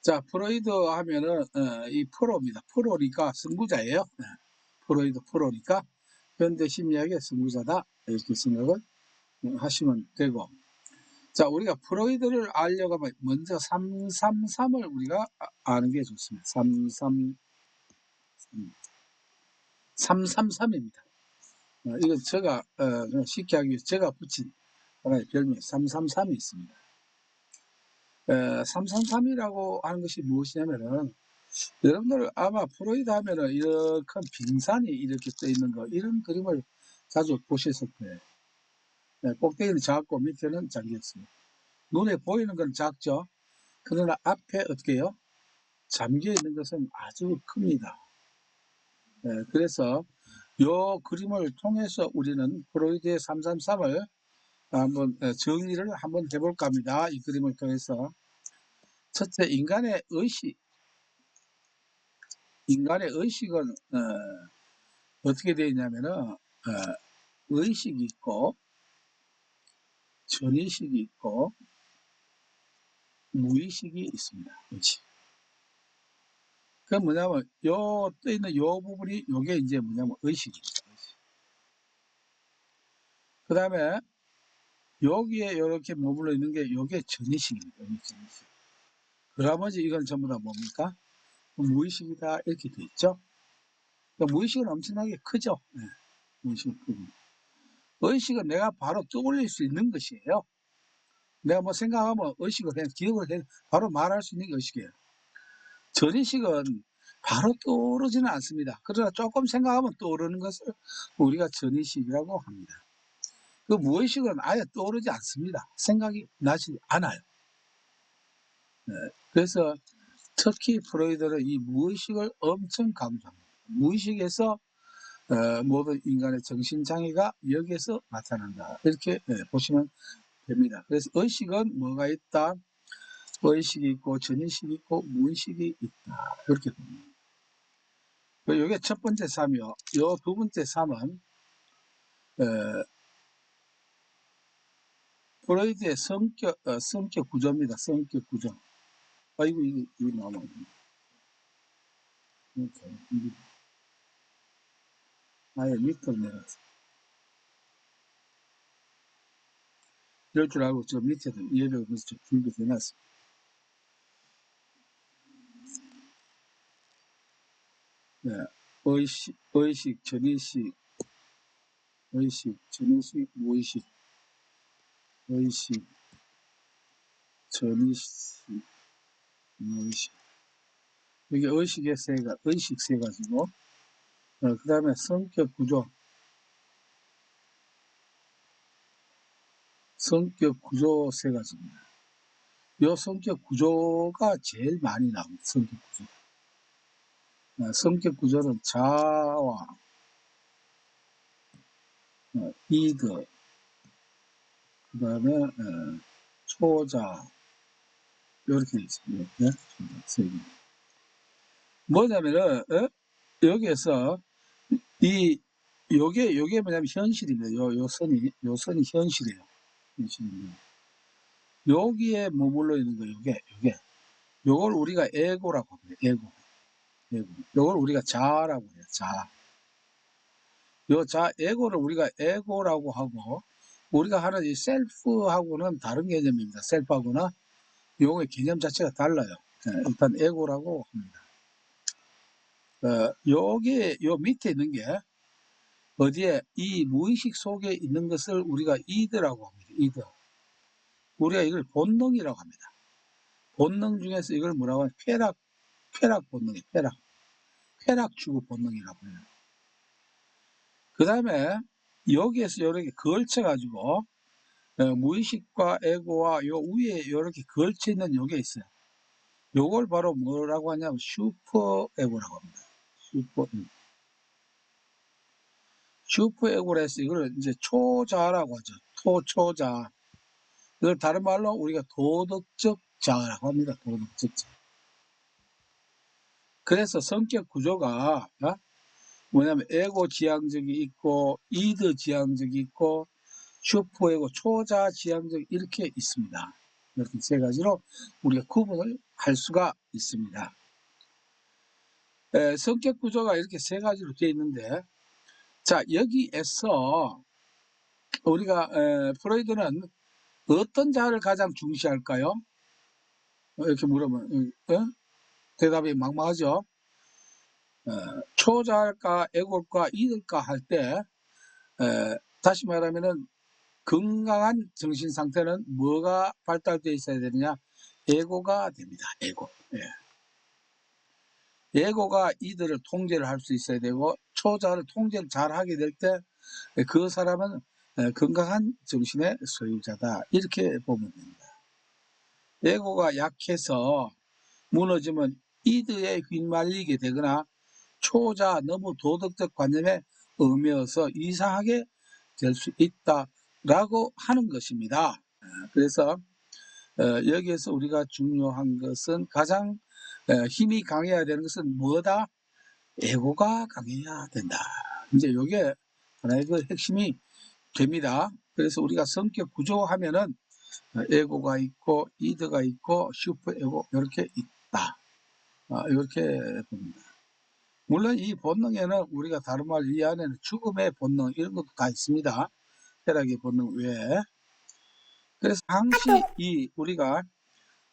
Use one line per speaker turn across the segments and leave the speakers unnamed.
자, 프로이드 하면은 이 프로입니다. 프로니까 승부자예요. 프로이드 프로니까 현대 심리학의 승부자다 이렇게 생각을 하시면 되고, 자, 우리가 프로이드를 알려고 하면 먼저 333을 우리가 아는 게 좋습니다. 333입니다. 이건 제가 그냥 쉽게 하기 위해서 제가 붙인 하나의 별명 333이 있습니다. 333이라고 하는 것이 무엇이냐면은, 여러분들 아마 프로이드 하면은 이렇게 빙산이 이렇게 떠 있는 거, 이런 그림을 자주 보셨을 거예요. 꼭대기는 작고 밑에는 잠겼어요. 눈에 보이는 건 작죠. 그러나 앞에 어떻게 해요? 잠겨 있는 것은 아주 큽니다. 그래서 이 그림을 통해서 우리는 프로이드의 333을 한번 정리를 한번 해볼까 합니다. 이 그림을 통해서. 첫째, 인간의 의식은 어떻게 되어 있냐면은 의식이 있고 전의식이 있고 무의식이 있습니다. 의식. 그 뭐냐면 요 떠 있는 요 부분이 요게 이제 뭐냐면 의식입니다. 그 다음에 여기에 이렇게 머물러 있는 게 요게 전의식입니다. 전의식. 그 나머지 이건 전부 다 뭡니까? 무의식이다 이렇게 돼 있죠. 그러니까 무의식은 엄청나게 크죠. 네, 무의식은 크고. 의식은 내가 바로 떠올릴 수 있는 것이에요. 내가 뭐 생각하면 의식을 해, 기억을 해, 바로 말할 수 있는 게 의식이에요. 전의식은 바로 떠오르지는 않습니다. 그러나 조금 생각하면 떠오르는 것을 우리가 전의식이라고 합니다. 그 무의식은 아예 떠오르지 않습니다. 생각이 나지 않아요. 네, 그래서 특히 프로이드는 이 무의식을 엄청 강조합니다. 무의식에서 모든 인간의 정신장애가 여기에서 나타난다. 이렇게 보시면 됩니다. 그래서 의식은 뭐가 있다? 의식이 있고 전의식이 있고 무의식이 있다. 이렇게 봅니다. 이게 첫 번째 3이요. 요 두 번째 3은 프로이드의 성격 구조입니다. 성격 구조. 아이고 이거 나오면 아예 밑으로 내려서 이럴 줄 알고 저 밑에도 예를 들어서 줄도 해놨습니다. 네. 의식, 전의식, 무의식, 의식, 전의식, 무의식. 이게 의식 세 가지고, 그 다음에 성격 구조 세 가지입니다. 이 성격 구조가 제일 많이 나옵니다. 성격 구조. 성격 구조는 자와 이드, 그 다음에 초자, 이렇게 있습니다. 네? 세 개. 뭐냐면은 여기에서 요게 뭐냐면 현실입니다. 요 선이 현실이에요. 현실입니다. 여기에 머물러 있는 거 요걸 우리가 에고라고 합니다. 에고. 요걸 우리가 자라고 해요. 에고를 우리가 에고라고 하고, 우리가 하는 이 셀프하고는 다른 개념입니다. 셀프하고는 요의 개념 자체가 달라요. 일단 에고라고 합니다. 요 밑에 있는 게 어디에 이 무의식 속에 있는 것을 우리가 이드라고 합니다. 이드. 우리가 이걸 본능이라고 합니다. 본능 중에서 이걸 뭐라고 하냐? 쾌락 본능이에요. 쾌락 추구 본능이라고 해요. 그 다음에 여기에서 이렇게 걸쳐가지고 무의식과 에고와 요 위에 이렇게 걸쳐 있는 요게 있어요. 요걸 바로 뭐라고 하냐면 슈퍼 에고라고 합니다. 슈퍼 에고를 해서 이걸 이제 초자라고 하죠. 초자. 이걸 다른 말로 우리가 도덕적 자아라고 합니다. 도덕적 자. 그래서 성격 구조가 뭐냐면 에고 지향적이 있고 이드 지향적이 있고 슈퍼에고 초자 지향적 이렇게 있습니다. 이렇게 세 가지로 우리가 구분을 할 수가 있습니다. 성격 구조가 이렇게 세 가지로 되어 있는데, 자, 여기에서 우리가 프로이드는 어떤 자아를 가장 중시할까요? 이렇게 물으면 대답이 막막하죠. 초자일까, 애고일까, 이들까 할 때 다시 말하면은 건강한 정신 상태는 뭐가 발달되어 있어야 되느냐? 에고가 됩니다. 에고. 에고가 이들을 통제를 할 수 있어야 되고, 초자를 통제를 잘 하게 될 때 그 사람은 건강한 정신의 소유자다. 이렇게 보면 됩니다. 에고가 약해서 무너지면 이드에 휘말리게 되거나 초자 너무 도덕적 관념에 얽매여서 이상하게 될 수 있다라고 하는 것입니다. 그래서 여기에서 우리가 중요한 것은 가장 힘이 강해야 되는 것은 뭐다? 에고가 강해야 된다. 이제 이게 하나의 그 핵심이 됩니다. 그래서 우리가 성격 구조하면은 에고가 있고 이드가 있고 슈퍼 에고 이렇게 있다. 이렇게 봅니다. 물론 이 본능에는 우리가 다른 말 이 안에는 죽음의 본능 이런 것도 다 있습니다. 쾌락의 본능 외에. 그래서 항시 이 우리가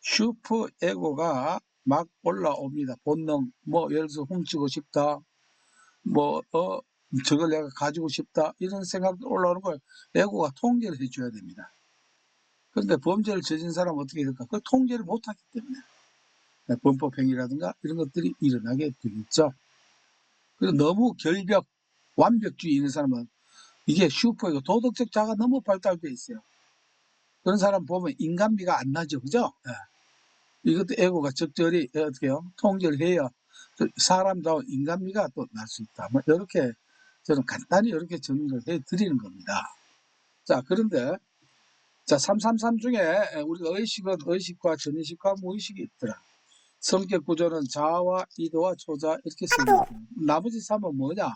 슈퍼 에고가 막 올라옵니다. 본능, 뭐 예를 들어서 훔치고 싶다, 뭐 저걸 내가 가지고 싶다 이런 생각이 올라오는 걸 에고가 통제를 해줘야 됩니다. 그런데 범죄를 저진 사람은 어떻게 될까? 그걸 통제를 못하기 때문에 범법행위라든가 이런 것들이 일어나게 되겠죠. 그리고 너무 결벽, 완벽주의 있는 사람은 이게 슈퍼이고 도덕적 자아가 너무 발달되어 있어요. 그런 사람 보면 인간미가 안 나죠. 그죠? 이것도 에고가 적절히 어떻게 해요? 통제를 해야 사람다운 인간미가 또 날 수 있다. 뭐 이렇게 저는 간단히 이렇게 정리를 해 드리는 겁니다. 자, 그런데 자, 333 중에 우리가 의식은 의식과 전의식과 무의식이 있더라. 성격 구조는 자아와 이도와 초자 이렇게 세 개. 나머지 3은 뭐냐?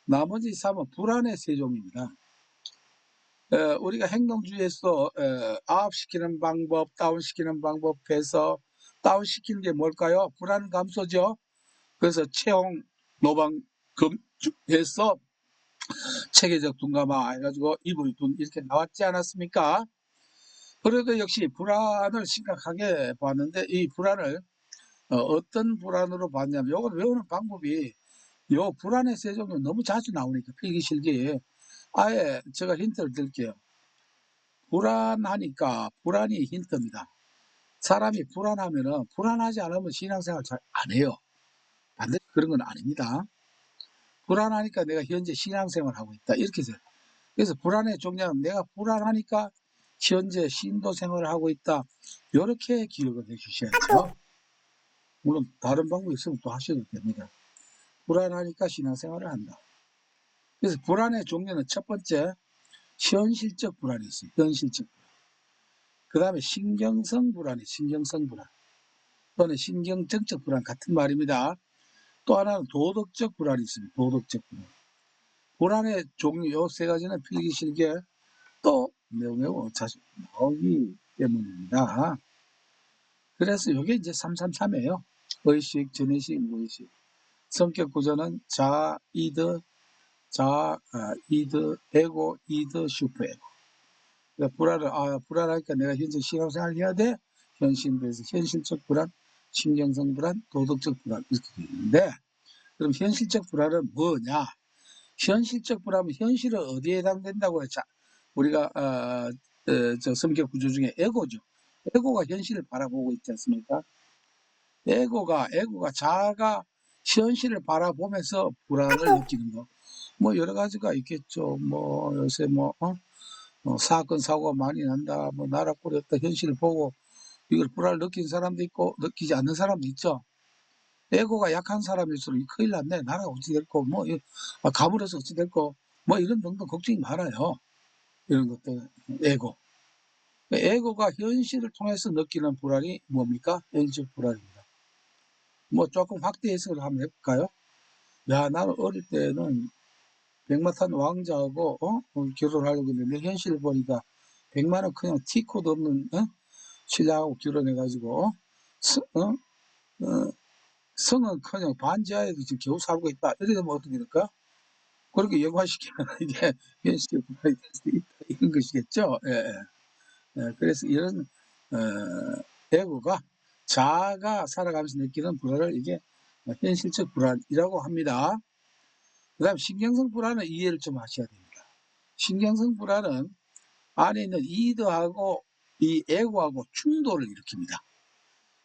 나머지 3은 불안의 세 종입니다. 우리가 행동주의에서 업시키는 방법, 다운시키는 방법 해서 다운시키는 게 뭘까요? 불안 감소죠. 그래서 채용, 노방, 금해서 체계적 둔감화 해가지고 이불 둔 이렇게 나왔지 않았습니까? 그래도 역시 불안을 심각하게 봤는데 이 불안을 어떤 불안으로 봤냐면 이걸 외우는 방법이 요 불안의 세 종류 너무 자주 나오니까 필기실기에 아예 제가 힌트를 드릴게요. 불안하니까 불안이 힌트입니다. 사람이 불안하면은 불안하지 않으면 신앙생활 잘 안 해요. 반드시 그런 건 아닙니다. 불안하니까 내가 현재 신앙생활 하고 있다. 이렇게 해서 그래서 불안의 종류는 내가 불안하니까 현재 신도 생활을 하고 있다. 이렇게 기억을 해 주셔야죠. 물론 다른 방법이 있으면 또 하셔도 됩니다. 불안하니까 신앙생활을 한다. 그래서 불안의 종류는 첫 번째 현실적 불안이 있어요. 현실적 불안. 그 다음에 신경성 불안이 신경성 불안. 또는 신경정적 불안 같은 말입니다. 또 하나는 도덕적 불안이 있습니다. 도덕적 불안. 불안의 종류 요 세 가지는 필기실기에 또 매우 자주 나오기 때문입니다. 그래서 이게 이제 333이에요. 의식, 전의식, 무의식. 성격 구조는 자아, 이드, 에고, 이드, 슈퍼에고. 그러니까 불안하니까 내가 현재 신앙생활 해야 돼. 현실에서 현실적 불안, 신경성 불안, 도덕적 불안 이렇게 되는데 그럼 현실적 불안은 뭐냐? 현실적 불안은 현실은 어디에 해당된다고 했죠? 우리가 저 성격 구조 중에 에고죠. 에고가 현실을 바라보고 있지 않습니까? 에고가 자아가 현실을 바라보면서 불안을 느끼는 거. 뭐 여러 가지가 있겠죠. 뭐 요새 사건 사고가 많이 난다. 뭐 나라 꼴이었다. 현실을 보고 이걸 불안을 느낀 사람도 있고 느끼지 않는 사람도 있죠. 에고가 약한 사람일수록 큰일 났네. 나라가 어찌 될거 뭐 가물어서 어찌 될거 뭐 이런 등등 걱정이 많아요. 이런 것들 에고. 에고가 현실을 통해서 느끼는 불안이 뭡니까? 현실적 불안입니다. 뭐 조금 확대 해석을 한번 해볼까요? 야, 나는 어릴 때는 백마탄 왕자하고 결혼하려고 했는데 현실을 보니까 100만 원 그냥 티코도 없는 신랑하고 결혼해가지고 성은커녕 반지하에도 지금 겨우 살고 있다. 이래 되면 어떻게 될까? 그렇게 연관시키면 이게 현실의 불안이 될 수도 있다. 이런 것이겠죠. 예, 예. 예, 그래서 이런 에고가 자아가 살아가면서 느끼는 불안을 이게 현실적 불안이라고 합니다. 그 다음 신경성 불안은 이해를 좀 하셔야 됩니다. 신경성 불안은 안에 있는 이드하고 이 에고하고 충돌을 일으킵니다.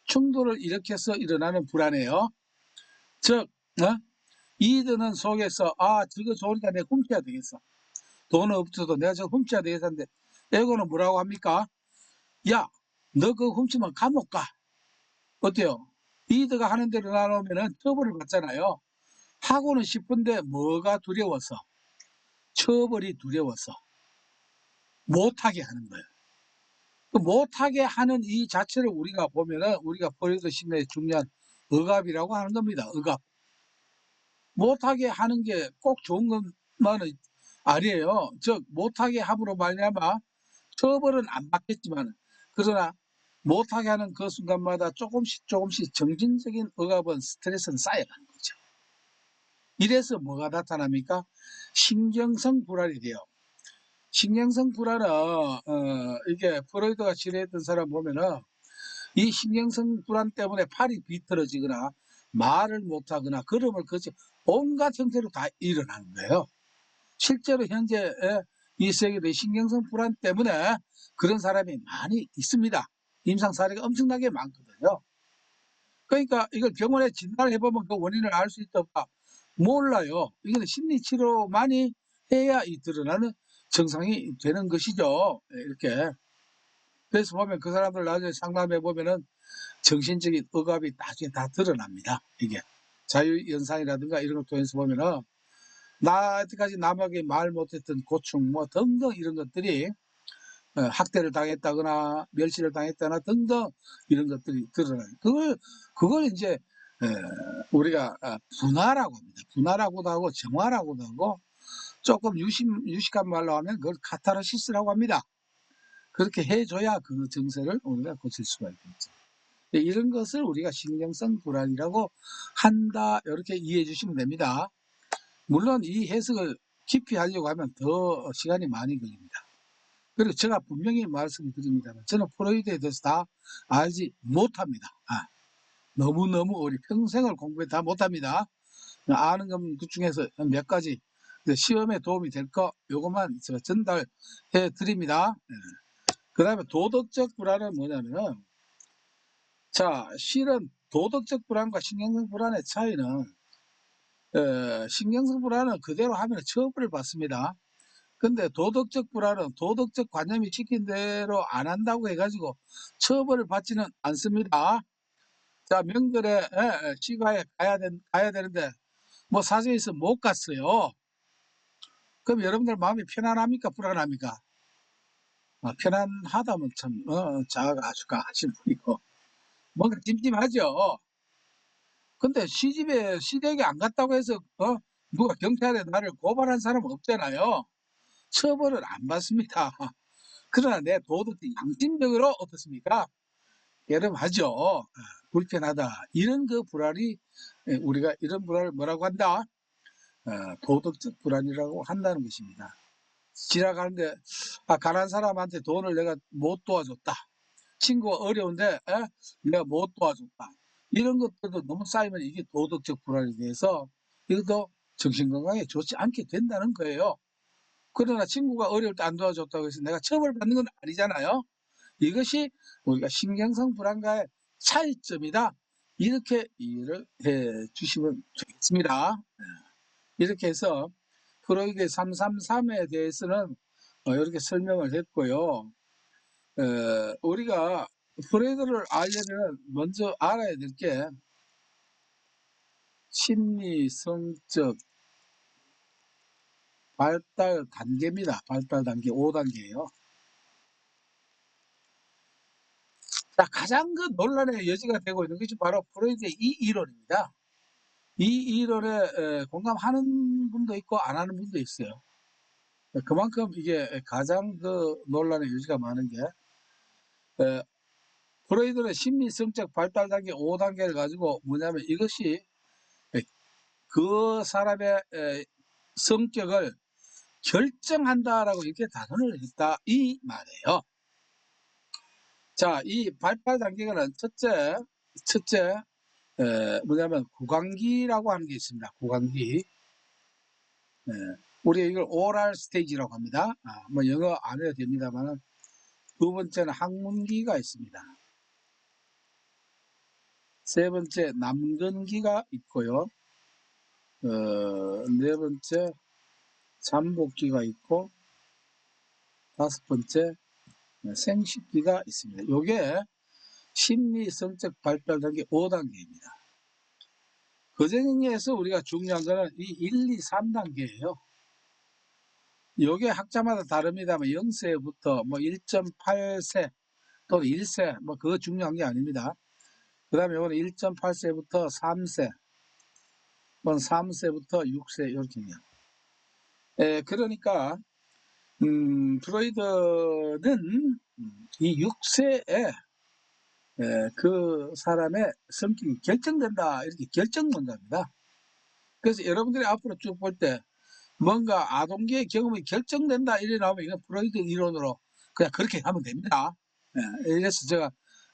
충돌을 일으켜서 일어나는 불안이에요. 즉 이드는 속에서 저거 좋으니까 내가 훔쳐야 되겠어. 돈 없어도 내가 저거 훔쳐야 되겠는데 에고는 뭐라고 합니까? 야, 너 그거 훔치면 감옥 가. 어때요? 이드가 하는 대로 나오면은 처벌을 받잖아요. 하고는 싶은데 뭐가 두려워서? 처벌이 두려워서 못하게 하는 거예요. 그 못하게 하는 이 자체를 우리가 보면은 우리가 프로이드 심리의 중요한 억압이라고 하는 겁니다. 억압. 못하게 하는 게 꼭 좋은 것만은 아니에요. 즉 못하게 함으로 말미암아 처벌은 안 받겠지만 그러나 못하게 하는 그 순간마다 조금씩 정신적인 억압은 스트레스는 쌓여가는 거죠. 이래서 뭐가 나타납니까? 신경성 불안이 돼요. 신경성 불안은 이게 프로이드가 치료했던 사람 보면은 이 신경성 불안 때문에 팔이 비틀어지거나 말을 못하거나 걸음을 걷지 온갖 형태로 다 일어나는 거예요. 실제로 현재 이 세계의 신경성 불안 때문에 그런 사람이 많이 있습니다. 임상 사례가 엄청나게 많거든요. 그러니까 이걸 병원에 진단을 해보면 그 원인을 알 수 있다 없다 몰라요. 이거는 심리치료만이 해야 이 드러나는 증상이 되는 것이죠. 이렇게. 그래서 보면 그 사람들 나중에 상담해 보면은 정신적인 억압이 나중에 다 드러납니다. 이게 자유연상이라든가 이런 걸 통해서 보면은 나 여태까지 남에게 말 못했던 고충 뭐 등등 이런 것들이 학대를 당했다거나 멸시를 당했다거나 등등 이런 것들이 드러나요. 그걸 이제 우리가 분화라고 합니다. 분화라고도 하고 정화라고도 하고 조금 유식한 말로 하면 그걸 카타르시스라고 합니다. 그렇게 해줘야 그 증세를 우리가 고칠 수가 있겠죠. 이런 것을 우리가 신경성 불안이라고 한다 이렇게 이해해 주시면 됩니다. 물론 이 해석을 깊이 하려고 하면 더 시간이 많이 걸립니다. 그리고 제가 분명히 말씀드립니다만 저는 프로이드에 대해서 다 알지 못합니다. 너무너무 어리 평생을 공부해 다 못합니다. 아는 것 중에서 몇 가지 시험에 도움이 될 거 요것만 제가 전달해 드립니다. 그 다음에 도덕적 불안은 뭐냐면은 자 실은 도덕적 불안과 신경성 불안의 차이는 신경성 불안은 그대로 하면 처벌을 받습니다. 근데 도덕적 불안은 도덕적 관념이 시킨 대로 안 한다고 해가지고 처벌을 받지는 않습니다. 자 명절에 시가에 가야 되는데 뭐 사정이 있어 못 갔어요. 그럼 여러분들 마음이 편안합니까 불안합니까? 편안하다면 참 자아가 아주 강하신 분이고 뭔가 찜찜하죠. 근데 시댁에 안 갔다고 해서 누가 경찰에 나를 고발한 사람은 없잖아요. 처벌을 안 받습니다. 그러나 내 도덕적 양심적으로 어떻습니까? 여름하죠. 불편하다. 이런 그 불안이 우리가 이런 불안을 뭐라고 한다? 도덕적 불안이라고 한다는 것입니다. 지나가는데 가난한 사람한테 돈을 내가 못 도와줬다. 친구가 어려운데 내가 못 도와줬다. 이런 것들도 너무 쌓이면 이게 도덕적 불안이 돼서 이것도 정신건강에 좋지 않게 된다는 거예요. 그러나 친구가 어려울 때 안 도와줬다고 해서 내가 처벌받는 건 아니잖아요. 이것이 우리가 신경성 불안과의 차이점이다. 이렇게 이해를 해 주시면 좋겠습니다. 이렇게 해서 프로이드의 333에 대해서는 이렇게 설명을 했고요. 우리가 프로이드를 알려면 먼저 알아야 될 게 심리, 성적 발달 단계입니다. 발달 단계 5단계예요. 자, 가장 그 논란의 여지가 되고 있는 것이 바로 프로이드의 이 이론입니다. 이 이론에 공감하는 분도 있고 안 하는 분도 있어요. 그만큼 이게 가장 그 논란의 여지가 많은 게 프로이드는 심리성적 발달 단계 5단계를 가지고 뭐냐면 이것이 그 사람의 성격을 결정한다라고 이렇게 단언을 했다 이 말이에요. 자, 이 발달 단계는 첫째 뭐냐면 구강기라고 하는 게 있습니다. 구강기. 우리 이걸 오랄 스테이지라고 합니다. 뭐 영어 안 해도 됩니다만 두 번째는 항문기가 있습니다. 세 번째 남근기가 있고요. 네 번째 잠복기가 있고 다섯 번째 생식기가 있습니다. 이게 심리성적 발달 단계 5단계입니다. 그 중에서 우리가 중요한 거는 이 1, 2, 3단계예요. 이게 학자마다 다릅니다만 0세부터 뭐 1.8세 또는 1세 뭐 그거 중요한 게 아닙니다. 그 다음에 이거는 1.8세부터 3세, 이건 3세부터 6세 이렇게요. 그러니까 프로이드는 이 6세에 그 사람의 성격이 결정된다 이렇게 결정론자입니다. 그래서 여러분들이 앞으로 쭉 볼 때 뭔가 아동기의 경험이 결정된다 이래 나오면 이건 프로이드 이론으로 그냥 그렇게 하면 됩니다. 그래서 제가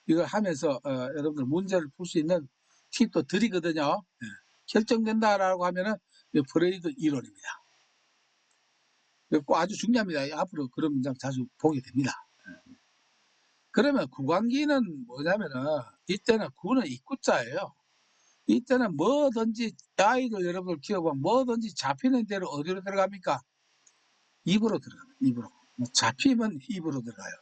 이걸 하면서 여러분들 문제를 풀 수 있는 팁도 드리거든요. 결정된다라고 하면은 프로이드 이론입니다. 꼭 아주 중요합니다. 앞으로 그런 문장 자주 보게 됩니다. 그러면 구강기는 뭐냐면은 이때는 구는 입구자예요. 이때는 뭐든지 아이들 여러분들 키워보면 뭐든지 잡히는 대로 어디로 들어갑니까? 입으로 들어갑니다. 입으로. 잡히면 입으로 들어가요.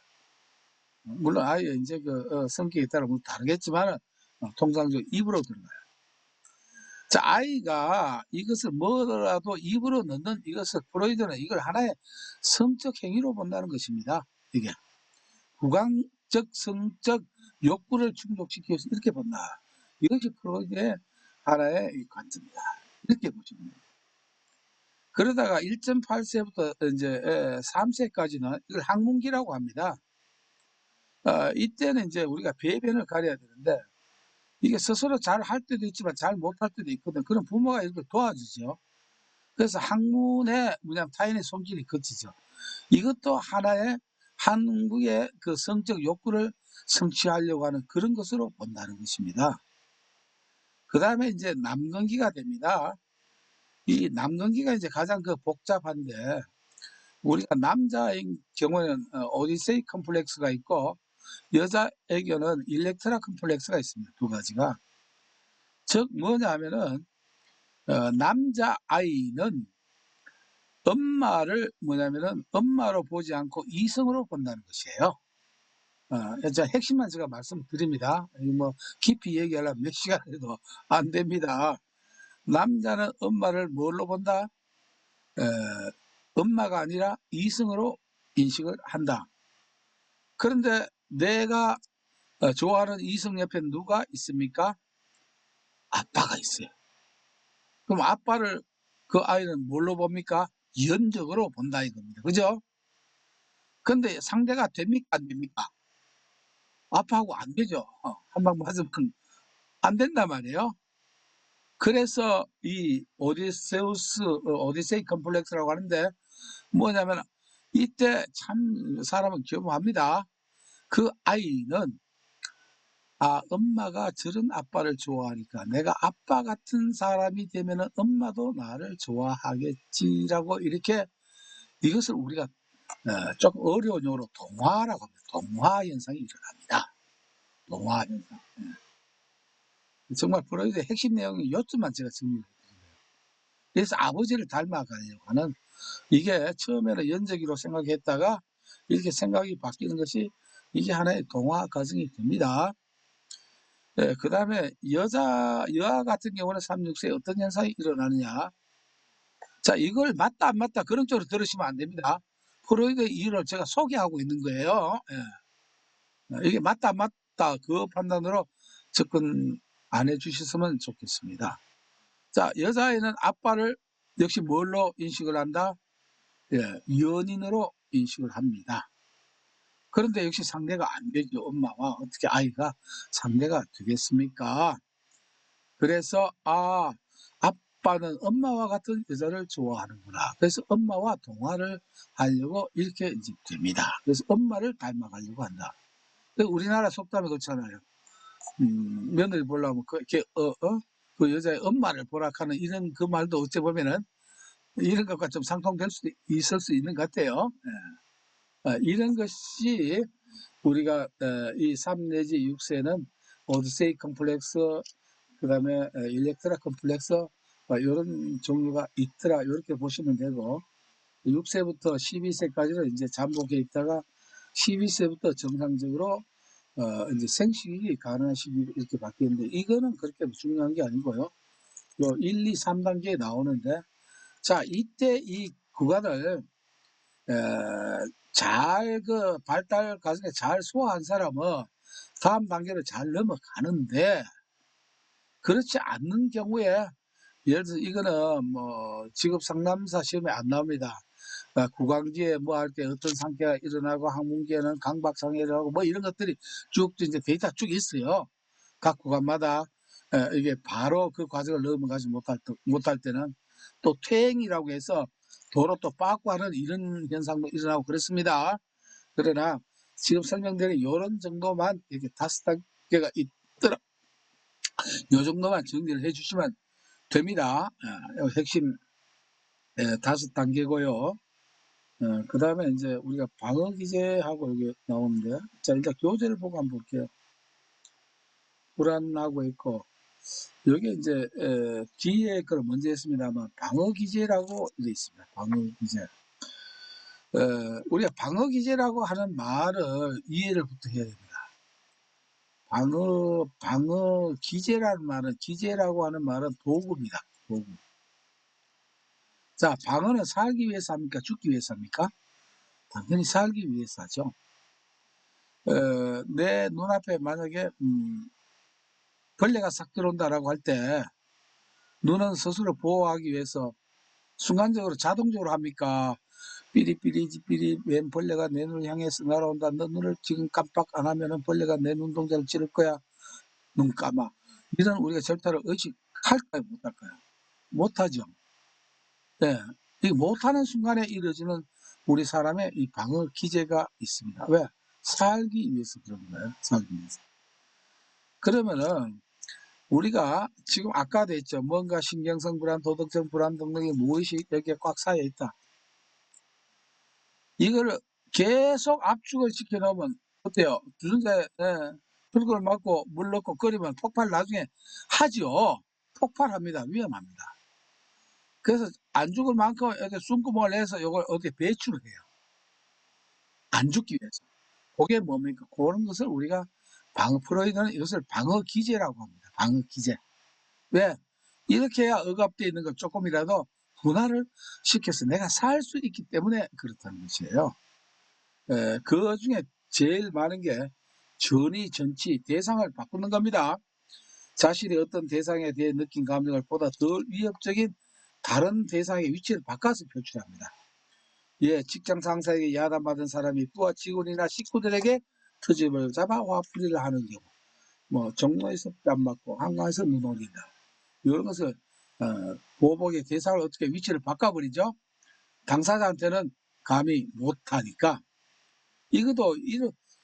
물론 아이의 이제 그 성격에 따라 뭐 다르겠지만은 통상적으로 입으로 들어가요. 자, 아이가 이것을 뭐라도 입으로 넣는 이것을 프로이드는 이걸 하나의 성적 행위로 본다는 것입니다. 이게 구강적 성적 욕구를 충족시켜서 이렇게 본다. 이것이 프로이드의 하나의 관점이다. 이렇게 보시면 됩니다. 그러다가 1.8세부터 이제 3세까지는 이걸 항문기라고 합니다. 이때는 이제 우리가 배변을 가려야 되는데 이게 스스로 잘 할 때도 있지만 잘 못할 때도 있거든. 그런 부모가 이렇게 도와주죠. 그래서 항문에 뭐냐면 타인의 손길이 거치죠. 이것도 하나의 한국의 그 성적 욕구를 성취하려고 하는 그런 것으로 본다는 것입니다. 그 다음에 이제 남근기가 됩니다. 이 남근기가 이제 가장 그 복잡한데 우리가 남자인 경우에는 오디세이 컴플렉스가 있고 여자에게는 일렉트라 컴플렉스가 있습니다. 두 가지가. 즉 뭐냐면은 남자 아이는 엄마를 뭐냐면은 엄마로 보지 않고 이성으로 본다는 것이에요. 자, 핵심만 제가 말씀드립니다. 뭐 깊이 얘기하려면 몇 시간 해도 안 됩니다. 남자는 엄마를 뭘로 본다? 엄마가 아니라 이성으로 인식을 한다. 그런데 내가 좋아하는 이성 옆에 누가 있습니까? 아빠가 있어요. 그럼 아빠를 그 아이는 뭘로 봅니까? 연적으로 본다 이겁니다. 그죠? 근데 상대가 됩니까? 안 됩니까? 아빠하고 안 되죠. 한 방 맞으면 안 된단 말이에요. 그래서 이 오디세이 컴플렉스라고 하는데 뭐냐면 이때 참 사람은 교묘합니다. 그 아이는 엄마가 저런 아빠를 좋아하니까 내가 아빠 같은 사람이 되면은 엄마도 나를 좋아하겠지라고 이렇게 이것을 우리가 조금 어려운 용어로 동화라고 합니다. 동화 현상이 일어납니다. 동화 현상. 정말 프로이드의 핵심 내용이 요점만 제가 정리를 해드립니다. 그래서 아버지를 닮아가려고 하는 이게 처음에는 연적이로 생각했다가 이렇게 생각이 바뀌는 것이 이게 하나의 동화 과정이 됩니다. 그 다음에 여아 같은 경우는 3, 6세에 어떤 현상이 일어나느냐. 자, 이걸 맞다 안 맞다 그런 쪽으로 들으시면 안 됩니다. 프로이드의 이론을 제가 소개하고 있는 거예요. 이게 맞다 안 맞다 그 판단으로 접근 안 해주셨으면 좋겠습니다. 자, 여자아이는 아빠를 역시 뭘로 인식을 한다? 연인으로 인식을 합니다. 그런데 역시 상대가 안 되죠. 엄마와 어떻게 아이가 상대가 되겠습니까? 그래서 아빠는 엄마와 같은 여자를 좋아하는구나. 그래서 엄마와 동화를 하려고 이렇게 이제 됩니다. 그래서 엄마를 닮아가려고 한다. 우리나라 속담에 그렇잖아요. 며느리 보려면 그 여자의 엄마를 보라카는 이런 그 말도 어찌 보면은 이런 것과 좀 상통될 수도 있을 수 있는 것 같아요. 이런 것이 우리가 이 3 내지 6세는 오디세이 컴플렉스, 그 다음에 일렉트라 컴플렉스, 이런 종류가 있더라. 이렇게 보시면 되고, 6세부터 12세까지는 이제 잠복해 있다가 12세부터 정상적으로 이제 생식이 가능한 시기로 이렇게 바뀌는데, 이거는 그렇게 중요한 게 아니고요. 요 1, 2, 3단계에 나오는데, 자, 이때 이 구간을 잘 그 발달 과정에 잘 소화한 사람은 다음 단계로 잘 넘어가는데, 그렇지 않는 경우에 예를 들어서 이거는 뭐 직업 상담사 시험에 안 나옵니다. 구강기에 뭐 할 때 어떤 상태가 일어나고 항문기에는 강박장애를 하고 뭐 이런 것들이 쭉 이제 데이터 쭉 있어요. 각 구간마다 이게 바로 그 과정을 넘어가지 못할 때는 또 퇴행이라고 해서 도로 또 빠꾸 하는 이런 현상도 일어나고 그렇습니다. 그러나 지금 설명드린 이런 정도만 이렇게 5단계가 있더라. 이 정도만 정리를 해주시면 됩니다. 핵심 5단계고요. 그 다음에 이제 우리가 방어 기제하고 이게 나오는데, 자, 일단 교재를 보고 한번 볼게요. 불안하고 있고, 여기 이제 뒤에 걸 먼저 했습니다만 방어 기제라고 되어 있습니다. 방어 기제. 우리가 방어 기제라고 하는 말을 이해를 부터 해야 됩니다. 방어 기제라는 말은, 기제라고 하는 말은 도구입니다. 도구. 자, 방어는 살기 위해서 합니까? 죽기 위해서 합니까? 당연히 살기 위해서 하죠. 내 눈앞에 만약에 벌레가 싹 들어온다라고 할 때 눈은 스스로 보호하기 위해서 순간적으로 자동적으로 합니까? 삐리삐리지삐리 웬 벌레가 내 눈을 향해서 날아온다. 너 눈을 지금 깜빡 안 하면은 벌레가 내 눈동자를 찌를 거야. 눈 감아. 이런 우리가 절대로 의식할까요? 못할까요? 못하죠. 네. 이 못하는 순간에 이루어지는 우리 사람의 이 방어 기제가 있습니다. 왜? 살기 위해서 그런 거예요. 살기 위해서. 그러면은 우리가 지금 아까도 했죠. 뭔가 신경성 불안, 도덕적 불안 등등이 무엇이 여기에 꽉 쌓여 있다. 이거를 계속 압축을 시켜놓으면 어때요? 주전자에 불을 맞고 물 넣고 끓이면 폭발 나중에 하죠. 폭발합니다. 위험합니다. 그래서 안 죽을 만큼 이렇게 숨구멍을 내서 이걸 어떻게 배출을 해요. 안 죽기 위해서. 그게 뭡니까? 그런 것을 우리가 프로이드는 이것을 방어 기제라고 합니다. 방어 기제. 왜? 이렇게 해야 억압되어 있는 걸 조금이라도 분할을 시켜서 내가 살 수 있기 때문에 그렇다는 것이에요. 그 중에 제일 많은 게 전이, 전치, 대상을 바꾸는 겁니다. 자신이 어떤 대상에 대해 느낀 감정을 보다 덜 위협적인 다른 대상의 위치를 바꿔서 표출합니다. 예, 직장 상사에게 야단받은 사람이 부하 직원이나 식구들에게 트집을 잡아 화풀이를 하는 경우, 뭐 정로에서 뺨 맞고 한강에서 눈 올린다. 이런 것을 보복의 대상을 어떻게 위치를 바꿔버리죠. 당사자한테는 감히 못하니까. 이것도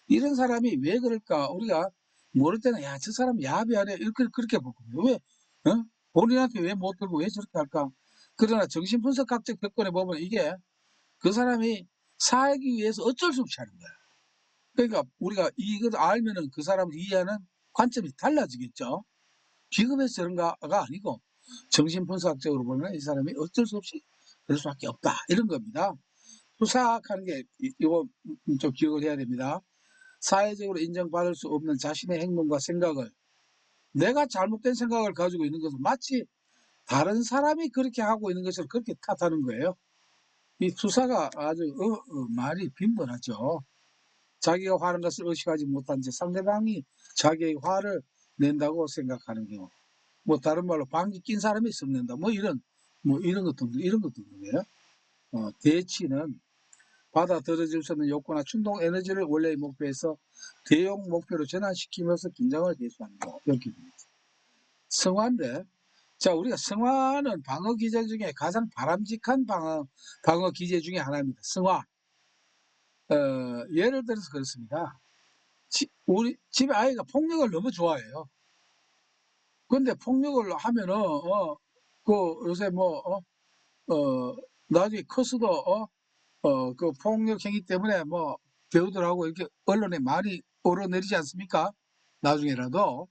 이런 사람이 왜 그럴까? 우리가 모를 때는 야, 저 사람 야비하네 이렇게 그렇게 보거든요. 왜? 본인한테 왜 못 들고 왜 저렇게 할까? 그러나 정신분석학적 격언에 보면 이게 그 사람이 살기 위해서 어쩔 수 없이 하는 거야. 그러니까 우리가 이걸 알면은 그 사람을 이해하는 관점이 달라지겠죠. 비겁해서 저런가가 아니고 정신분석학적으로 보면 이 사람이 어쩔 수 없이 그럴 수밖에 없다 이런 겁니다. 수사학하는 게 이거 좀 기억을 해야 됩니다. 사회적으로 인정받을 수 없는 자신의 행동과 생각을, 내가 잘못된 생각을 가지고 있는 것은 마치 다른 사람이 그렇게 하고 있는 것을 그렇게 탓하는 거예요. 이 수사가 아주 말이 빈번하죠. 자기가 화난 것을 의식하지 못한 채 상대방이 자기의 화를 낸다고 생각하는 경우, 뭐 다른 말로 방귀 낀 사람이 썩낸다, 뭐 이런 것 등등 이런 것 등등이에요. 대치는 받아들여질 수 있는 욕구나 충동 에너지를 원래의 목표에서 대용 목표로 전환시키면서 긴장을 해소한다. 이렇게 됩니다. 성화인데, 자, 우리가 성화는 방어 기제 중에 가장 바람직한 방어 기제 중에 하나입니다. 성화. 예를 들어서 그렇습니다. 우리 집에 아이가 폭력을 너무 좋아해요. 근데 폭력을 하면은, 요새 나중에 커서도, 그 폭력 행위 때문에 배우들하고 이렇게 언론에 많이 오르내리지 않습니까? 나중에라도.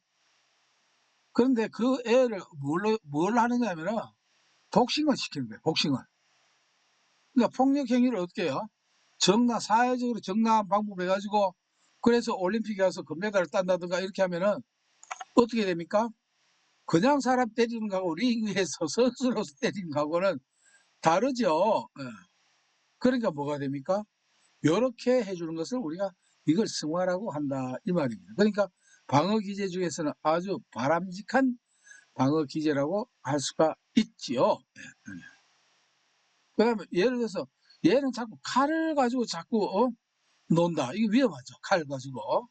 그런데 그 애를 뭘 하느냐 하면은, 복싱을 시키는 거예요, 복싱을. 그러니까 폭력 행위를 어떻게 해요? 사회적으로 정당한 방법 해가지고, 그래서 올림픽에 가서 금메달을 딴다든가 이렇게 하면은, 어떻게 됩니까? 그냥 사람 때리는 거하고 링위에서 선수로서 때리는 거하고는 다르죠. 예. 그러니까 뭐가 됩니까? 이렇게 해주는 것을 우리가 이걸 승화라고 한다 이 말입니다. 그러니까 방어 기제 중에서는 아주 바람직한 방어 기제라고 할 수가 있지요. 예. 그다음에 예를 들어서 얘는 자꾸 칼을 가지고 자꾸 논다. 이게 위험하죠. 칼 가지고.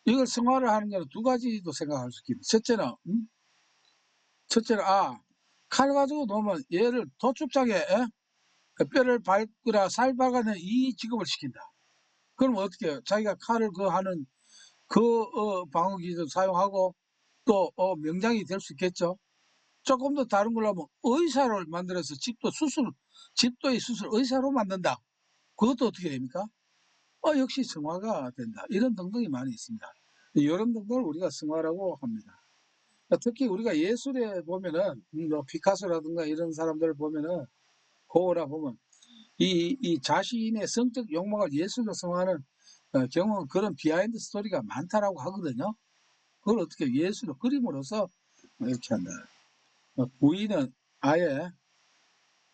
이걸 승화를 하는 거는 두 가지도 생각할 수 있습니다. 첫째는 칼 가지고 놓으면 얘를 도축장에 뼈를 밟거나 살박아는 이 직업을 시킨다. 그럼 어떻게 해요? 자기가 칼을 하는 방어 기술 사용하고 또 명장이 될 수 있겠죠. 조금 더 다른 걸로 하면 의사를 만들어서 집도의 수술 의사로 만든다. 그것도 어떻게 됩니까? 역시 승화가 된다. 이런 등등이 많이 있습니다. 이런 등등을 우리가 승화라고 합니다. 특히 우리가 예술에 보면은 피카소라든가 이런 사람들을 보면은 고어라 보면 이 자신의 성적 욕망을 예술로 승화하는 경우 그런 비하인드 스토리가 많다라고 하거든요. 그걸 어떻게 예술로 그림으로써 이렇게 한다. 부인은 아예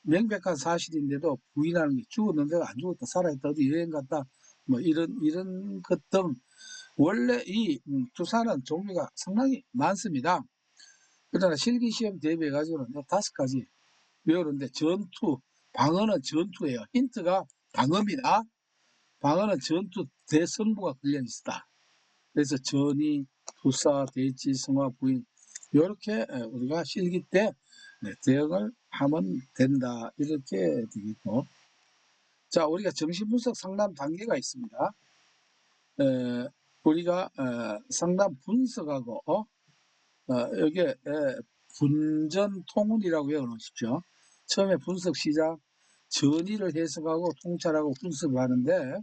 명백한 사실인데도 부인하는 게 죽었는데 안 죽었다 살아있다 어디 여행 갔다 이런 것 등 원래 이 주사는 종류가 상당히 많습니다. 그러나 실기시험 대비해 가지고는 5가지 외우는데 방어는 전투예요. 힌트가 방어입니다. 방어는 전투 대성부가 걸려 있다. 그래서 전이, 투사, 대치, 성화, 부인 이렇게 우리가 실기 때 대응을 하면 된다. 이렇게 되겠고, 자 우리가 정신분석 상담 단계가 있습니다. 우리가 상담 분석하고 여기에 분전 통운이라고 외워놓으십시오. 처음에 분석 시작, 전의를 해석하고 통찰하고 분석을 하는데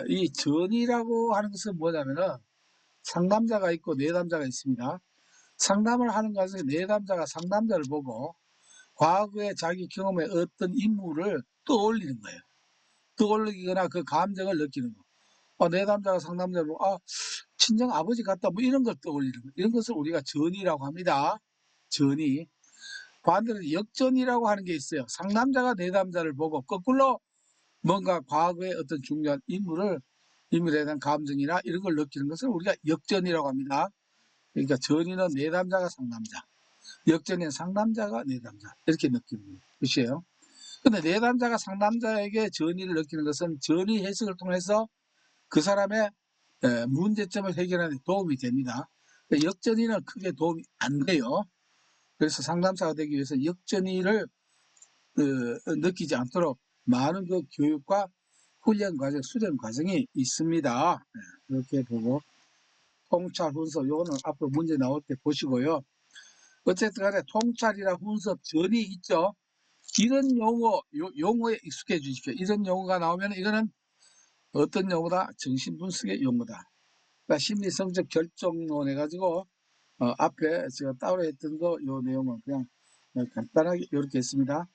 이 전의라고 하는 것은 뭐냐면은 상담자가 있고 내담자가 있습니다. 상담을 하는 과정에 내담자가 상담자를 보고 과거의 자기 경험의 어떤 인물을 떠올리는 거예요. 떠올리거나 그 감정을 느끼는 거. 내담자가 상담자를 보고 친정 아버지 같다 이런 걸 떠올리는 거. 이런 것을 우리가 전의라고 합니다. 전의. 반대로 역전이라고 하는 게 있어요. 상담자가 내담자를 보고 거꾸로 뭔가 과거의 어떤 중요한 인물에 대한 감정이나 이런 걸 느끼는 것을 우리가 역전이라고 합니다. 그러니까 전의는 내담자가 상담자, 역전은 상담자가 내담자 이렇게 느끼는 것이에요. 근데 내담자가 상담자에게 전의를 느끼는 것은 전의 해석을 통해서 그 사람의 문제점을 해결하는 데 도움이 됩니다. 역전의는 크게 도움이 안 돼요. 그래서 상담사가 되기 위해서 역전의를 느끼지 않도록 많은 그 교육과 훈련 과정, 수련 과정이 있습니다. 이렇게 보고 통찰, 분석, 요거는 앞으로 문제 나올 때 보시고요. 어쨌든 간에 통찰이나 분석, 전이 있죠. 이런 용어에 익숙해 주십시오. 이런 용어가 나오면 이거는 어떤 용어다? 정신분석의 용어다. 그러니까 심리성적 결정론 해가지고 앞에 제가 따로 했던 요 내용은 그냥 간단하게 이렇게 했습니다.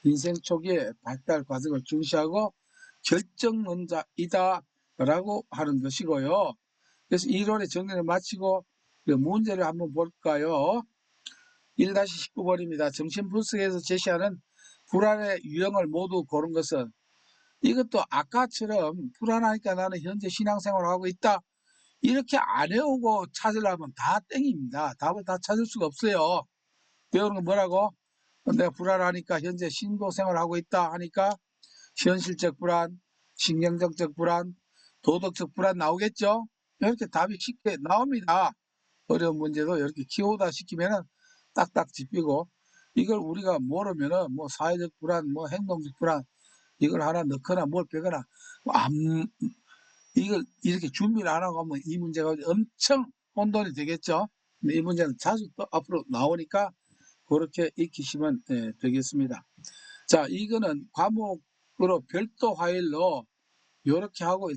인생 초기에 발달 과정을 중시하고 결정론자이다 라고 하는 것이고요. 그래서 이론의 정리를 마치고 문제를 한번 볼까요? 1-19번입니다. 정신분석에서 제시하는 불안의 유형을 모두 고른 것은, 이것도 아까처럼 불안하니까 나는 현재 신앙생활을 하고 있다 이렇게 안 해오고 찾으려면 다 땡입니다. 답을 다 찾을 수가 없어요. 배우는 건 뭐라고? 내가 불안하니까 현재 신도생활을 하고 있다 하니까 현실적 불안, 신경정적 불안, 도덕적 불안 나오겠죠? 이렇게 답이 쉽게 나옵니다. 어려운 문제도 이렇게 키워다 시키면은 딱딱 짚히고, 이걸 우리가 모르면은 뭐 사회적 불안, 뭐 행동적 불안, 이걸 하나 넣거나 뭘 빼거나, 이걸 이렇게 준비를 안 하고 하면 이 문제가 엄청 혼돈이 되겠죠? 근데 이 문제는 자주 또 앞으로 나오니까 그렇게 익히시면 되겠습니다. 자, 이거는 과목으로 별도 파일로 이렇게 하고